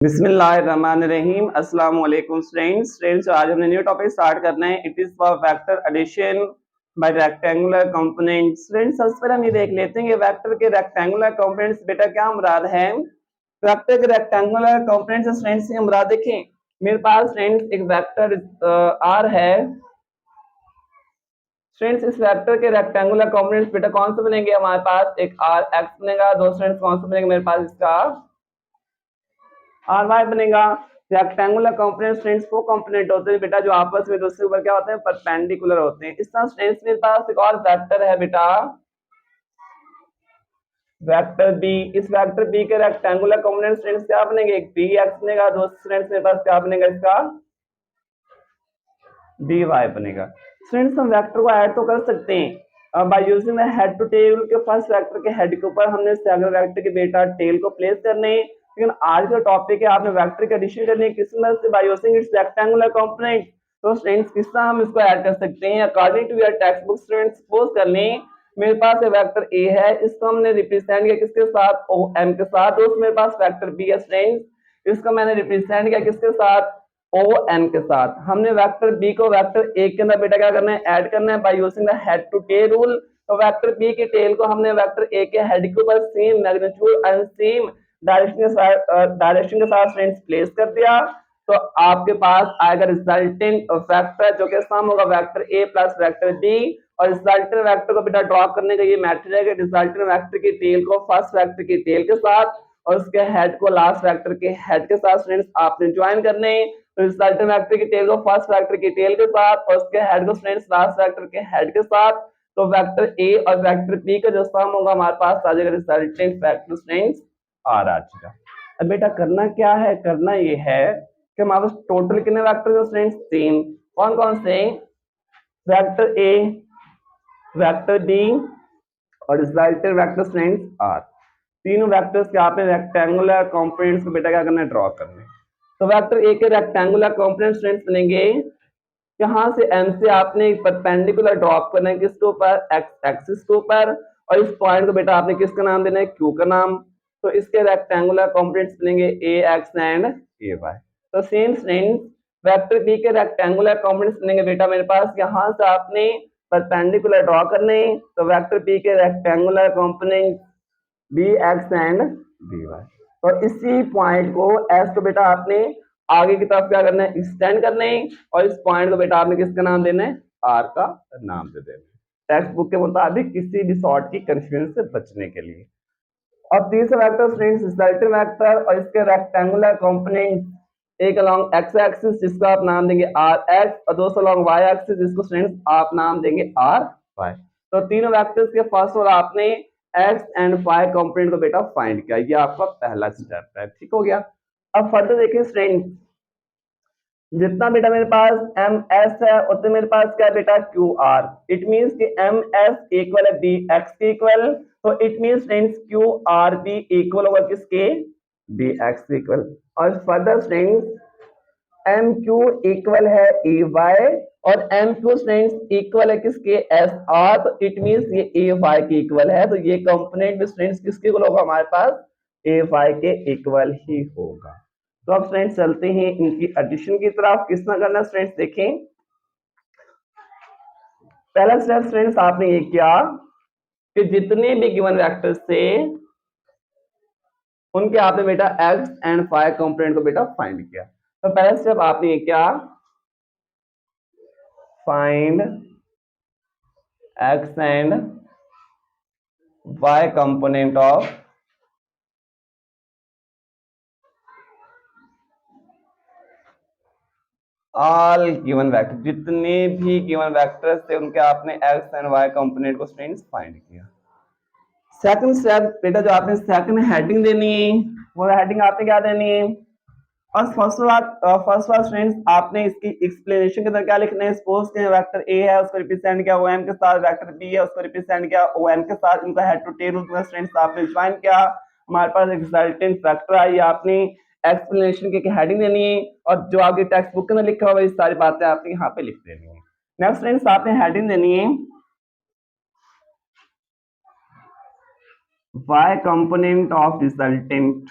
बिस्मिल्लाहिर्रहमानिर्रहीम अस्सलाम वालेकुम स्टूडेंट्स आज हमने न्यू टॉपिक स्टार्ट करना है। It is for vector addition by rectangular components. Students सबसे पहले हम ये देख लेते हैं कि वेक्टर के रेक्टेंगुलर कंपोनेंट्स बेटा क्या मुराद है। वेक्टर के रेक्टेंगुलर कंपोनेंट्स स्टूडेंट्स से मुराद देखें, मेरे पास स्टूडेंट्स एक वेक्टर आर है। स्टूडेंट्स इस वेक्टर के रेक्टेंगुलर कंपोनेंट्स बेटा कौन से बनेंगे, हमारे पास एक आर एक्स बनेगा, दो स्टूडेंट्स कौन से बनेंगे, मेरे पास इसका आर वाई बनेगा। रेक्टेंगुलर कंपोनेंट स्ट्रेंट्स वो कंपोनेंट होते हैं बेटा जो आपस में दूसरे ऊपर क्या होते हैं, परपेंडिकुलर होते हैं। इस तरह स्ट्रेंट्स मेरे पास एक और वेक्टर है बेटा, वेक्टर बी। इस वेक्टर बी के रेक्टेंगुलर कंपोनेंट स्ट्रेंट्स क्या बनेंगे, एक बी एक्स बनेगा, दो स्ट्रेंट्स मेरे पास क्या बनेगा, इसका डी वाई बनेगा। स्टूडेंट्स हम वेक्टर को ऐड तो कर सकते हैं by using the head to tail के फर्स्ट वेक्टर के हेड के ऊपर हमने सेकंड वेक्टर के बेटा टेल को प्लेस करने। लेकिन आज का टॉपिक है आपने वेक्टर की एडिशन करनी है, किस तरह से, by using its rectangular component. तो स्टूडेंट्स किस तरह हम इसको ऐड कर सकते हैं अकॉर्डिंग टू योर टेक्स्ट बुक। स्टूडेंट्स सपोज कर लें मेरे पास एक वेक्टर ए है, इसको हमने रिप्रेजेंट किया किसके साथ, ओ एम के साथ। दोस्त मेरे पास वेक्टर बी है स्टूडेंट्स, इसको मैंने रिप्रेजेंट किया किसके साथ, ओ एन के साथ। हमने वेक्टर बी को वेक्टर ए के अंदर बेटा क्या करना है, ऐड करना है by using the head to tail rule. तो वेक्टर बी की टेल को हमने वेक्टर ए के हेड के ऊपर same magnitude and same direction के साथ फ्रेंड्स प्लेस कर दिया। तो आपके पास आएगा रिजल्टेंट वेक्टर जो कि सम होगा vector A plus vector B. और रिजल्टेंट वेक्टर को बेटा ड्रॉ करने का ये मेथड है कि रिजल्टेंट वेक्टर की टेल को फर्स्ट वेक्टर की टेल के साथ और उसके हेड को लास्ट वेक्टर के हेड के साथ फ्रेंड्स आपने ज्वाइन करने। तो रिजल्टेंट वेक्टर की टेल को फर्स्ट वेक्टर की टेल के साथ और उसके हेड को फ्रेंड्स लास्ट वेक्टर के हेड के साथ। तो वेक्टर ए और वेक्टर बी का जो सम होगा हमारे पास आ जाएगा रिजल्टेंट वेक्टर फ्रेंड्स आर आ जाएगा। अब बेटा करना क्या है, करना ये है कि हमारे पास टोटल कितने वेक्टर है फ्रेंड्स, तीन। कौन कौन से, वेक्टर ए, वेक्टर बी और रिजल्टेंट वेक्टर फ्रेंड्स आर। तीनों वेक्टर्स के आपने रेक्टेंगुलर कंपोनेंट्स को बेटा क्या करना है, ड्रॉ करना है। तो वेक्टर ए के रेक्टेंगुलर कंपोनेंट स्ट्रेंथ बनेंगे, यहाँ से एम से आपने एक परपेंडिकुलर ड्रॉप करना है किसके ऊपर, एक्स एक्सिस के ऊपर। और इस पॉइंट को बेटा आपने किसका नाम देना है, क्यू का नाम। तो इसके रेक्टेंगुलर कंपोनेंट्स बनेंगे ए एक्स एंड ए वाई। तो सेम स्ट्रेंथ वेक्टर बी के रेक्टेंगुलर कंपोनेंट्स बनेंगे बेटा मेरे पास, यहाँ से आपने परपेंडिकुलर ड्रॉ करने। तो वेक्टर बी के rectangular component B X and B Y. तो इसी पॉइंट को एस को बेटा आपने आगे की तरफ क्या करना है, एक्सटेंड करना है। और इस पॉइंट को बेटा आपने किसका नाम देना है, आर का नाम दे देना है टेक्स्ट बुक के मुताबिक किसी भी सॉर्ट की कंफ्यूजन से बचने के लिए। और तीसरा वेक्टर फ्रेंड्स रिजल्टेंट वेक्टर और इसके रेक्टेंगुलर कंपोनेंट एक अलॉन्ग एक्स एक्सिस जिसको आप नाम देंगे आर एक्स और दूसरा अलॉन्ग वाई एक्सिस जिसको फ्रेंड्स आप नाम देंगे आर वाई। तो तीनों वेक्टर्स के फर्स्ट और आपने एक्स एंड वाई कंपोनेंट को बेटा फाइंड किया, ये आपका पहला स्टेप है, ठीक हो गया। अब फर्दर देखिए फ्रेंड्स, जितना बेटा मेरे पास एम एस है उतने मेरे पास क्या है बेटा, क्यू आर। इट मींस कि एम एस इक्वल है बी एक्स के इक्वल। तो it means friends Q R be equal होगा किसके, बी एक्स इक्वल। और further friends M Q equal है ए वाई और एम क्यू फ्रेंड्स इक्वल है किसके, एस आर। तो इट मींस ये ए वाई के इक्वल है। तो ये कंपोनेंट फ्रेंड्स किसके इक्वल होगा हमारे पास, ए वाई के इक्वल ही होगा। तो अब फ्रेंड्स चलते हैं इनकी एडिशन की तरफ, किस तरह करना फ्रेंड्स देखें। पहला स्टेप फ्रेंड्स आपने ये किया कि जितने भी गिवन वेक्टर्स थे उनके आपने बेटा एक्स एंड वाई कंपोनेंट को बेटा फाइंड किया। तो पहला स्टेप आपने ये किया, find X and Y component of all given vector. जितने भी गिवन वेक्टर्स थे उनके आपने एक्स एंड वाई कंपोनेंट को फ्रेंड्स फाइंड किया। सेकंड स्टेप बेटा जो आपने सेकंड हेडिंग देनी है वो हेडिंग आपने क्या देनी है, और फर्स्ट बात फ्रेंड्स आपने इसकी एक्सप्लेनेशन के अंदर क्या लिखना है। सपोज के वेक्टर ए है उसको रिप्रेजेंट किया ओ एम के साथ, वेक्टर बी है उसको रिप्रेजेंट किया ओ एन के साथ, इनका हेड टू टेल फ्रेंड्स आपने ज्वाइन किया। हमारे पास रिजल्टेंट वेक्टर आई, आपने एक्सप्लेनेशन की हेडिंग देनी है और जो आपके टेक्स्ट बुक के अंदर लिखा हुआ है सारी बातें आपने यहाँ पे लिख देनी है। नेक्स्ट फ्रेंड्स आपने हेडिंग देनी है y component of resultant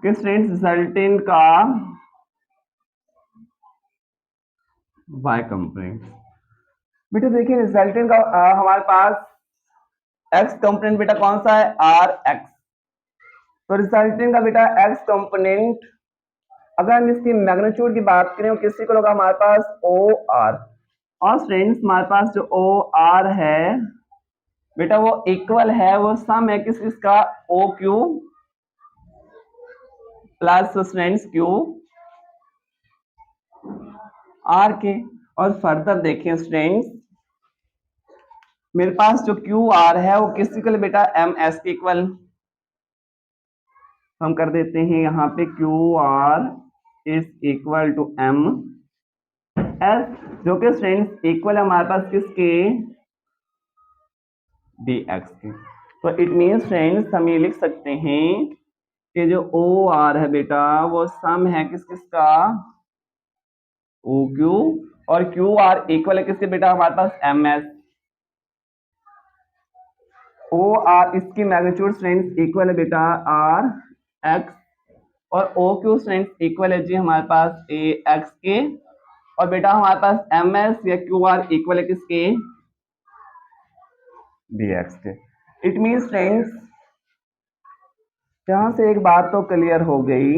कि स्टूडेंट्स रिजल्टेंट का वाई कंपोनेंट। बेटा देखिए रिजल्टेंट का हमारे पास एक्स कंपोनेंट बेटा कौन सा है, आर एक्स। तो रिजल्टेंट का बेटा एक्स कंपोनेंट अगर हम इसकी मैग्नीट्यूड की बात करें किसी को होगा हमारे पास ओ आर। और स्टूडेंट्स हमारे पास जो ओ आर है बेटा वो इक्वल है, वो सम है किस इसका, O Q plus students Q R के। और फर्दर देखें स्टूडेंट्स मेरे पास जो क्यू आर है वो किस इक्वल बेटा, एम एस के इक्वल। हम कर देते हैं यहाँ पे Q R is equal to M S, जो कि स्टूडेंट्स इक्वल है हमारे पास किसके, डी एक्स के। तो इट मीन फ्रेंड्स हम ये लिख सकते हैं कि जो ओ आर है बेटा वो सम है किस किसका, ओ क्यू, और क्यू आर इक्वल है किसके बेटा, हमारे पास एम एस। ओ आर इसकी मैग्नीट्यूड स्ट्रेंथ इक्वल है बेटा आर एक्स, और ओ क्यू स्ट्रेंथ इक्वल है जी हमारे पास ए एक्स के, और बेटा हमारे पास एम एस या क्यू आर इक्वल है किसके, बी एक्स के। इट मीन फ्रेंड्स यहां से एक बात तो क्लियर हो गई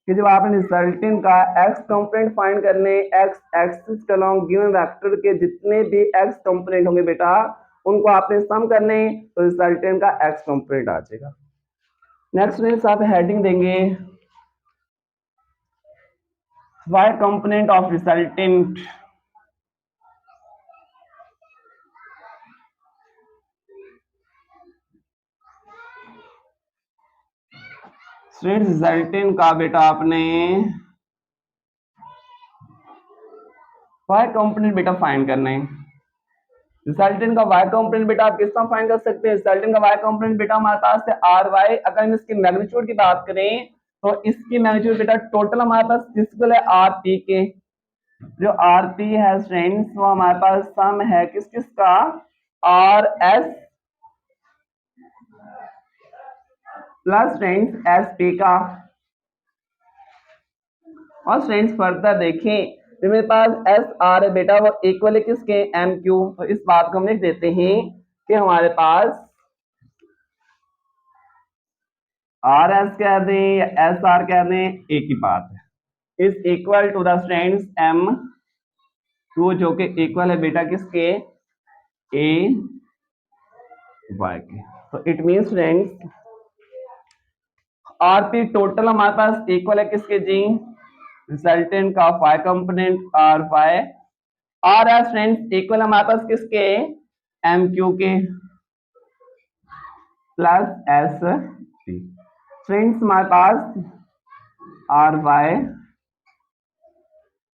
कि जब आपने रिजल्टेंट का एक्स कंपोनेंट फाइंड करने, एक्स एक्सिस के अलोंग गिवन वेक्टर के जितने भी एक्स कंपोनेंट होंगे बेटा उनको आपने सम करने, तो रिजल्टेंट का एक्स कंपोनेंट आ जाएगा। नेक्स्ट फ्रेंड्स आप हेडिंग देंगे Y component of resultant. Student resultant का बेटा आपने वाई कंपोनेंट बेटा फाइंड करना है। रिजल्टेंट का वाई कंपोनेंट बेटा आप किस तरह फाइंड कर सकते हैं, रिजल्टेंट का वाई कंपोनेंट बेटा हमारे पास है आर वाई। अगर हम इसकी मैग्नीट्यूड की बात करें तो इसकी मैग्नीट्यूड बेटा टोटल हमारे पास किसको है, आर पी के। जो आर पी है फ्रेंड्स वो हमारे पास सम है किस किस का, R S plus friends S P का। और फ्रेंड्स फर्दर देखें जो मेरे पास एस आर है बेटा वो इक्वल है किसके, एम क्यू। तो इस बात को हम लिख देते हैं कि हमारे पास आर एस कह दें या एस आर कह दें एक ही बात है, is equal to the strength M two, जो कि इक्वल है बेटा किसके, ए वाई के। तो it mean friends R P total हमारे पास इक्वल है किसके जी, रिजल्टेंट का phi component R phi, R S friends equal हमारे पास किसके, एम क्यू के प्लस एस टी। फ्रेंड्स हमारे पास R Y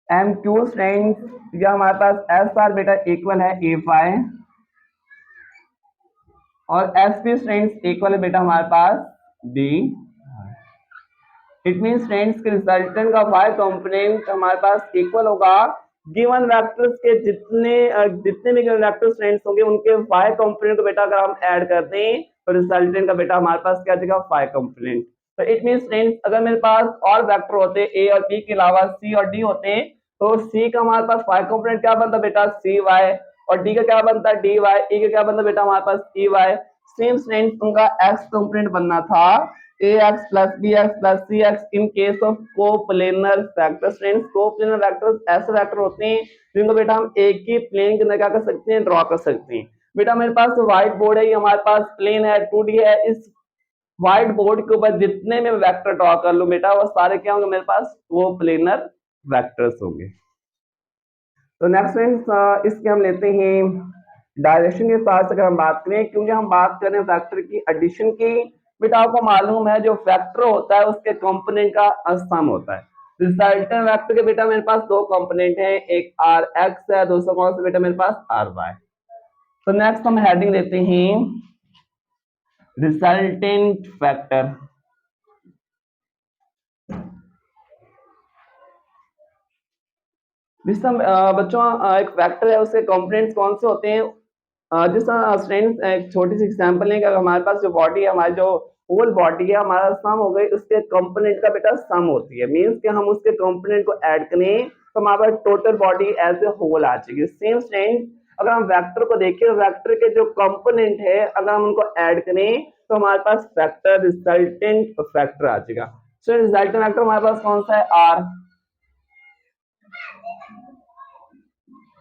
M Q friends या हमारे पास एस आर बेटा इक्वल है ए फाई, और एस पी फ्रेंड्स इक्वल है बेटा हमारे पास डी। इट मीन फ्रेंड्स के रिजल्टेंट का वाई कंपोनेंट हमारे पास इक्वल होगा गिवन वेक्टर्स के जितने भी गिवन वेक्टर्स फ्रेंड्स होंगे उनके वाई कंपोनेंट को बेटा अगर हम ऐड कर दें तो रिजल्टेंट का बेटा हमारे पास क्या जाएगा, वाई कंपोनेंट। तो इट मीन फ्रेंड्स अगर मेरे पास और वेक्टर होते ए और बी के अलावा सी और डी होते तो सी का हमारे पास वाई कंपोनेंट क्या बनता बेटा, सी वाई, और डी का क्या बनता डी वाई, ई का क्या बनता बेटा हमारे पास ई वाई। सेम फ्रेंड्स उनका एक्स कंपोनेंट बनना था ax plus bx plus cx in case of coplanar vectors। Friends coplanar vectors ऐसे वेक्टर होते हैं जिनको बेटा हम एक ही प्लेन के अंदर क्या कर सकते हैं, ड्रॉ कर सकते हैं। बेटा मेरे पास व्हाइट बोर्ड है, ये हमारे पास प्लेन है 2D है, इस व्हाइट बोर्ड के ऊपर जितने में वेक्टर ड्रॉ कर लूं बेटा वो सारे क्या होंगे मेरे पास, वो प्लेनर वेक्टर्स होंगे। तो नेक्स्ट फ्रेंड्स इसके हम लेते हैं डायरेक्शन के साथ अगर हम बात करें, क्योंकि हम बात कर रहे हैं वेक्टर की एडिशन की। बेटा आपको मालूम है जो वेक्टर होता है उसके कंपोनेंट का सम होता है। रिजल्टेंट वेक्टर के बेटा मेरे पास दो कंपोनेंट है, एक आर एक्स है, दूसरा कौन सा बेटा मेरे पास आर वाई। तो नेक्स्ट हम हेडिंग देते हैं रिजल्टेंट वेक्टर। बच्चों एक वेक्टर है उसके कंपोनेंट्स कौन से होते हैं, जैसा स्टूडेंट्स एक छोटी सी एग्जांपल है कि अगर हमारे पास जो बॉडी है, हमारी जो होल बॉडी है हमारा सम हो गई, उसके कंपोनेंट का बेटा सम होती है, मींस कि हम उसके कंपोनेंट को ऐड करें तो हमारे पास total body as a whole आ जाएगी। सेम स्टूडेंट अगर हम वेक्टर को देखें, वेक्टर के जो कंपोनेंट है अगर हम उनको ऐड करें तो हमारे पास वेक्टर रिजल्टेंट वेक्टर आ जाएगा। सो रिजल्टेंट वेक्टर हमारे पास कौन सा है, आर,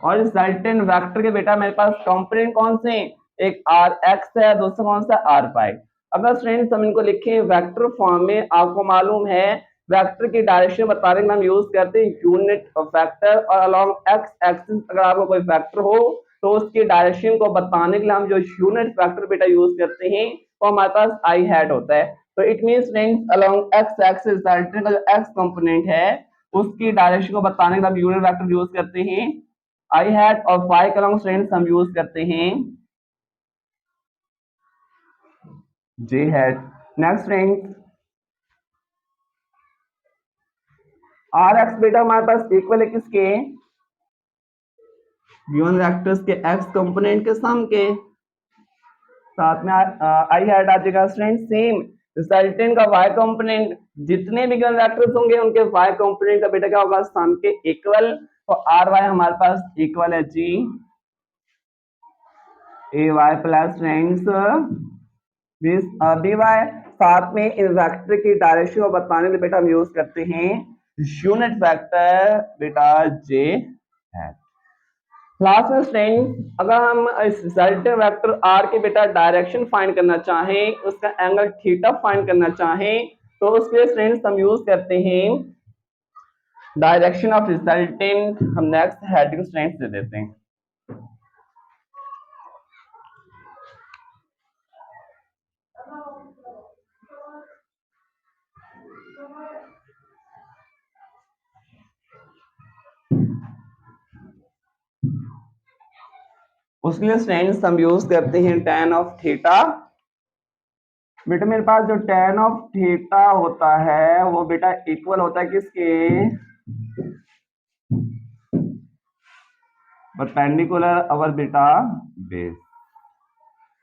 और रिजल्टेंट वेक्टर के बेटा मेरे पास कंपोनेंट कौन से हैं, एक आर एक्स है, दूसरा कौन सा आर पाई। अगर स्टूडेंट्स हम इनको लिखें वेक्टर फॉर्म में, आपको मालूम है वेक्टर की डायरेक्शन बताने के लिए हम यूज करते हैं यूनिट वेक्टर, और अलोंग एक्स एक्सिस अगर आपको कोई वेक्टर हो तो उसकी डायरेक्शन को बताने के लिए हम जो यूनिट वेक्टर बेटा यूज करते हैं वो हमारे पास आई हैड होता है। तो it means students along x axis resultant का जो एक्स कंपोनेंट है उसकी डायरेक्शन को बताने के लिए हम यूनिट वेक्टर यूज करते हैं आई हैड, और फाइव अलोंग स्टूडेंट्स हम यूज करते हैं J hat. Next students R X बेटा हमारे पास इक्वल है किसके, गिवन वेक्टर्स के एक्स कंपोनेंट के सम के, साथ में आई हैड आ जाएगा स्टूडेंट। सेम रिजल्टेंट का वाई कंपोनेंट, जितने भी गिवन वेक्टर्स होंगे उनके वाई कंपोनेंट का बेटा क्या होगा, सम के इक्वल, तो आर वाई हमारे पास इक्वल है जी A Y plus students B Y. साथ में इन वेक्टर की डायरेक्शन को बताने के लिए बेटा हम यूज करते हैं यूनिट वेक्टर बेटा जे है। लास्ट में स्टूडेंट अगर हम इस रिजल्टेंट वेक्टर आर के बेटा डायरेक्शन फाइंड करना चाहें, उसका एंगल थीटा फाइंड करना चाहें, तो उसके लिए स्टूडेंट्स हम यूज करते हैं डायरेक्शन ऑफ रिजल्टेंट। हम नेक्स्ट हेडिंग स्टूडेंट्स दे देते हैं। उसके लिए स्टूडेंट्स हम यूज करते हैं tan ऑफ थीटा। बेटा मेरे पास जो tan ऑफ थीटा होता है वो बेटा इक्वल होता है किसके, परपेंडिकुलर अवर बेटा बेस।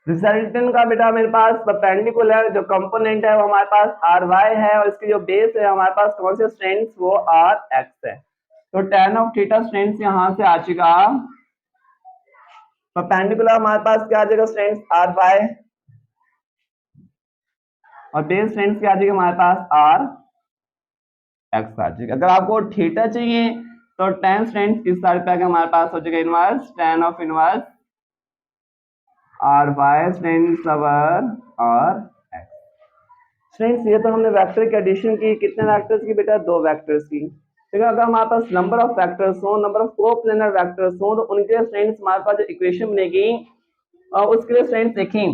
रिजल्टेंट का बेटा मेरे पास परपेंडिकुलर जो कंपोनेंट है वो हमारे पास आर वाई है, और इसकी जो बेस है हमारे पास कौन से स्ट्रेंथ, वो आर एक्स है। तो tan ऑफ थीटा स्ट्रेंथ यहां से आ जाएगा, परपेंडिकुलर हमारे पास क्या आ जाएगा स्ट्रेंथ आर वाई, और बेस स्ट्रेंथ क्या आ जाएगा हमारे पास आर एक्स आ जाएगा। अगर आपको थीटा चाहिए तो tan स्ट्रेंथ किस साइड पे आएगा, हमारे पास हो जाएगा inverse tan of inverse are Y strength over R X. Strength ये तो हमने वेक्टर की एडिशन की, कितने वेक्टर्स की बेटा, दो वेक्टर्स की। ठीक है, अगर हमारे पास नंबर ऑफ वेक्टर्स हो, नंबर ऑफ कोप्लेनर वेक्टर्स हो, तो उनके स्ट्रेंथ हमारे पास जो इक्वेशन बनेगी उसके लिए स्ट्रेंथ देखें।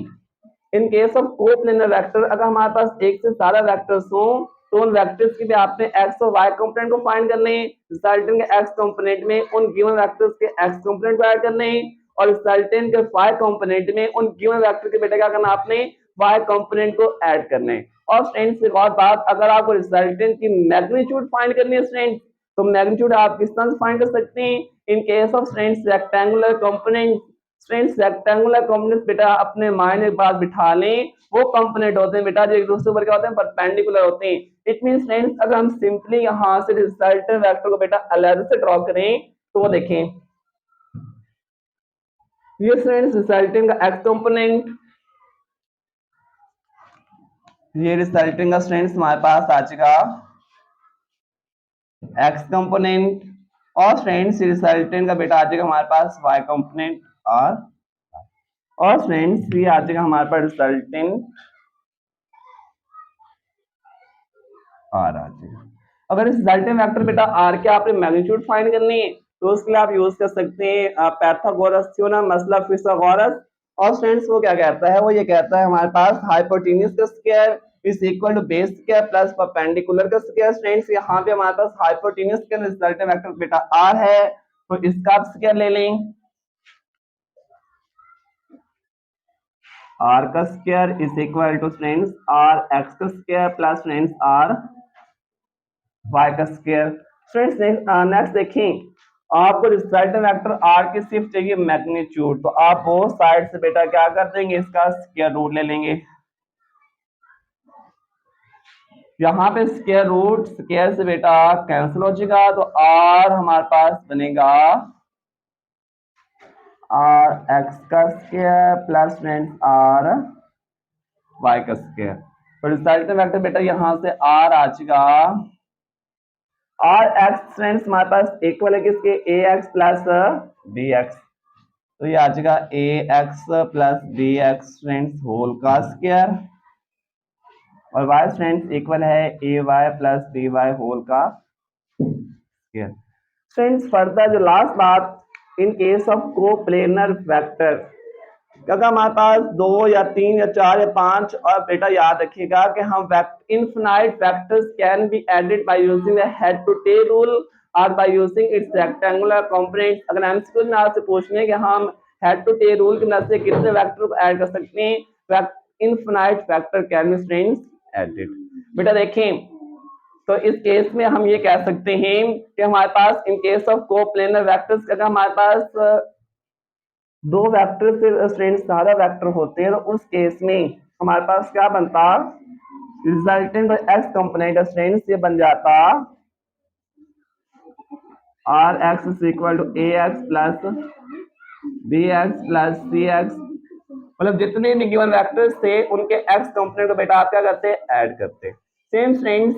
इन केस ऑफ कोप्लेनर वेक्टर अगर हमारे पास एक से ज्यादा वेक्टर्स हो तो उन वेक्टर्स की भी आपने एक्स और वाई कंपोनेंट को फाइंड करने हैं, रिजल्टेंट के एक्स कंपोनेंट में उन गिवन वेक्टर्स के एक्स कंपोनेंट को ऐड करने हैं, और रिजल्टेंट के वाई कंपोनेंट में उन गिवन वेक्टर के बेटा क्या करना आपने, वाई कंपोनेंट को ऐड करने। और स्टूडेंट्स एक और बात, अगर आपको रिजल्टेंट की मैग्नीट्यूड फाइंड करनी है स्टूडेंट, तो मैग्नीट्यूड आप किस तरह से फाइंड कर सकते हैं, इन case of students rectangular component. Students rectangular component बेटा अपने माइंड में बात बिठा लें, वो कंपोनेंट होते हैं बेटा जो एक दूसरे पर क्या होते हैं, परपेंडिकुलर होते हैं। इट मींस स्टूडेंट्स अगर हम सिंपली यहां से रिजल्टेंट वेक्टर को बेटा अलग से ड्रॉ करें तो वो देखें, ये स्टूडेंट्स रिजल्टेंट का एक्स कंपोनेंट, ये रिजल्टेंट का स्टूडेंट्स हमारे पास आ जाएगा एक्स कंपोनेंट, और स्टूडेंट्स रिजल्टेंट का बेटा आ जाएगा हमारे पास वाई कंपोनेंट, और स्टूडेंट्स ये आ जाएगा हमारे पास रिजल्टेंट आर आ जाएगा। अगर इस रिजल्टेंट वेक्टर बेटा आर के आपने मैग्नीट्यूड फाइंड करनी है तो उसके लिए आप यूज कर सकते हैं पाइथागोरस थ्योरम, मतलब फिथागोरस। और स्टूडेंट्स वो क्या कहता है, वो ये कहता है हमारे पास हाइपोटेन्यूज का square is equal to base square plus perpendicular का स्क्वायर। स्टूडेंट्स यहाँ पे हमारे पास हाइपोटेन्यूज के रिजल्टेंट वेक्टर बेटा आर है, तो इसका आप स्क्वायर ले लें, आर का square is equal to students R X का square plus students R Y का स्क्वायर। स्टूडेंट्स नेक्स्ट देखें, आपको रिजल्टेंट वेक्टर आर की सिर्फ चाहिए मैग्नीट्यूड, तो आप वो साइड से बेटा क्या कर देंगे, इसका स्क्वायर रूट ले लेंगे। यहाँ पे स्क्वायर रूट स्क्वायर से बेटा कैंसिल हो जाएगा, तो आर हमारे पास बनेगा आर एक्स का square plus friends R Y का स्क्वायर। तो रिजल्टेंट वेक्टर बेटा यहाँ से आर आ जाएगा, आर एक्स फ्रेंड्स हमारे पास इक्वल है किसके, A x plus B X, तो ये आ जाएगा A x plus B X friends whole का स्क्वायर, और वाई फ्रेंड्स इक्वल है ए Y plus B Y whole का स्क्वायर। फ्रेंड्स फर्दर जो लास्ट बात, in case of coplanar vector, क्योंकि हमारे पास 2 या 3 या 4 या 5, और बेटा याद रखिएगा कि हम infinite vectors can be added by using the head to tail rule और by using its rectangular components. अगर एमसीक्यू में आपसे पूछने कि हम हेड टू टेल रूल की मदद से कितने वेक्टर को ऐड कर सकते हैं, infinite vector can be friends added. बेटा देखें, तो इस केस में हम ये कह सकते हैं कि हमारे पास in case of coplanar vectors, अगर हमारे पास 2 वेक्टर से फ्रेंड्स ज्यादा वेक्टर होते हैं, तो उस केस में हमारे पास क्या बनता, रिजल्टेंट एक्स कंपोनेंट फ्रेंड्स ये बन जाता R X is equal to A x plus B x plus C X, मतलब जितने भी गिवन वेक्टर्स थे उनके एक्स कंपोनेंट को बेटा आप क्या करते हैं, ऐड करते। सेम फ्रेंड्स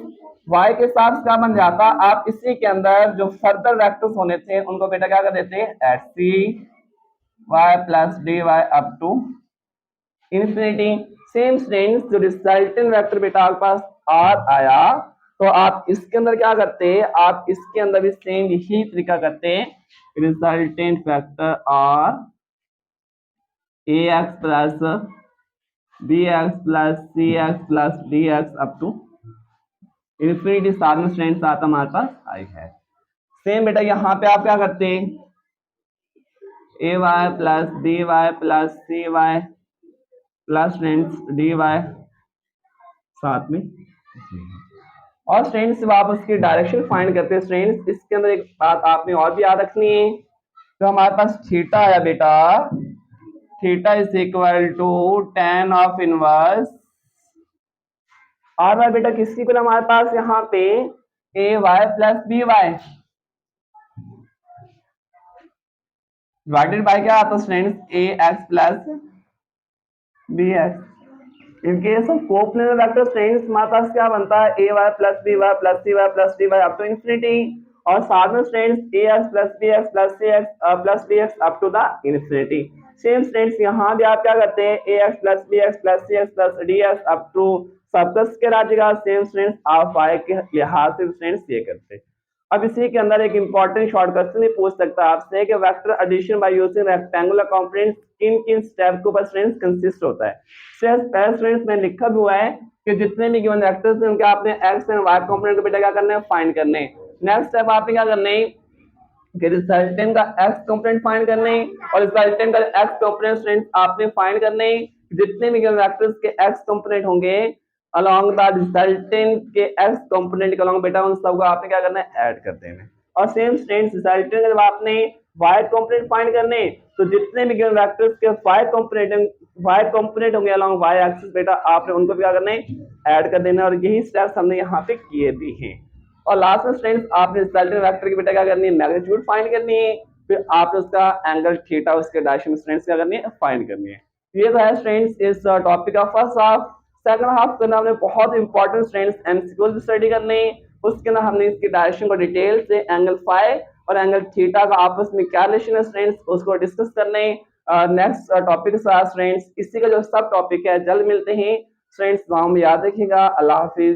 y के साथ क्या बन जाता, आप इसी के अंदर जो फर्दर वेक्टर्स होने थे उनको बेटा क्या कर देते हैं, add C Y plus D Y up to infinity. Same friends जो रिजल्टेंट वेक्टर बेटा आपके पास आर आया, तो आप इसके अंदर क्या करते हैं, आप इसके अंदर भी सेम यही तरीका करते हैं, resultant vector R A x plus B x plus C x plus D x up to infinity, साथ में फ्रेंड्स आता हमारे पास आई है। सेम बेटा यहाँ पे आप क्या करते हैं, a Y plus B y plus c Y plus friends d y साथ में, और फ्रेंड्स जब आप उसकी डायरेक्शन फाइंड करते हैं फ्रेंड्स, इसके अंदर एक बात आपने और भी याद रखनी है, तो हमारे पास थीटा है बेटा, theta is equal to tan of inverse are y, बेटा किसकी इक्वल हमारे पास यहाँ पे a Y plus B y divided by क्या आता है friends, a x plus B x. In case of coplanar vector friends हमारे पास क्या बनता है, ए Y plus B y plus c Y plus D Y up to infinity, और साथ में friends a x plus B x plus C x plus D x up to the infinity. Same friends यहाँ भी आप क्या करते हैं, a x plus B x plus C x plus D x up to सबकस के राज्य। Same friends आप वाई के लिहाज से फ्रेंड्स ये करते हैं। अब इसी के अंदर एक इंपॉर्टेंट शॉर्ट क्वेश्चन भी पूछ सकता है आपसे कि vector addition by using rectangular components किन किन स्टेप के ऊपर फ्रेंड्स कंसिस्ट होता है। फ्रेंड्स में लिखा भी हुआ है कि जितने भी गिवन वेक्टर्स हैं उनके आपने एक्स एंड वाई कंपोनेंट को बेटा क्या करना है, फाइंड करने हैं। नेक्स्ट स्टेप आपने क्या करना है कि रिजल्टेंट का एक्स कंपोनेंट फाइंड करने हैं, और रिजल्टेंट का एक्स कंपोनेंट फ्रेंड्स आपने फाइंड करने हैं। जितने भी गिवन वेक्टर्स के एक्स कंपोनेंट होंगे along the resultant के x कंपोनेंट के along बेटा उन सबको आपने क्या करना है, ऐड कर देना। और सेम फ्रेंड्स रिजल्टेंट जब आपने y कंपोनेंट फाइंड करने, तो जितने भी गिवन वेक्टर्स के y कंपोनेंट होंगे along y एक्सिस बेटा आपने उनको भी क्या करना है, ऐड कर देना। और यही स्टेप्स हमने यहाँ पे किए भी हैं। और लास्ट में फ्रेंड्स आपने रिजल्टेंट वेक्टर की बेटा क्या करनी है, मैग्नीट्यूड फाइंड करनी है, फिर आपने उसका एंगल थीटा उसके डायरेक्शन में फ्रेंड्स क्या करनी है, फाइंड करनी है। ये तो है फ्रेंड्स इस टॉपिक का फर्स्ट हाफ। सेकंड हाफ करना हमने बहुत इंपॉर्टेंट फ्रेंड्स एमसीक्यूज स्टडी करने, उसके अंदर हमने इसकी डायरेक्शन को डिटेल से एंगल फाई और एंगल थीटा का आपस में क्या रिलेशन है फ्रेंड्स उसको डिस्कस करने नेक्स्ट टॉपिक के साथ फ्रेंड्स। इसी का जो सब टॉपिक है जल्द मिलते हैं फ्रेंड्स, नाम याद रखिएगा। अल्लाह हाफिज।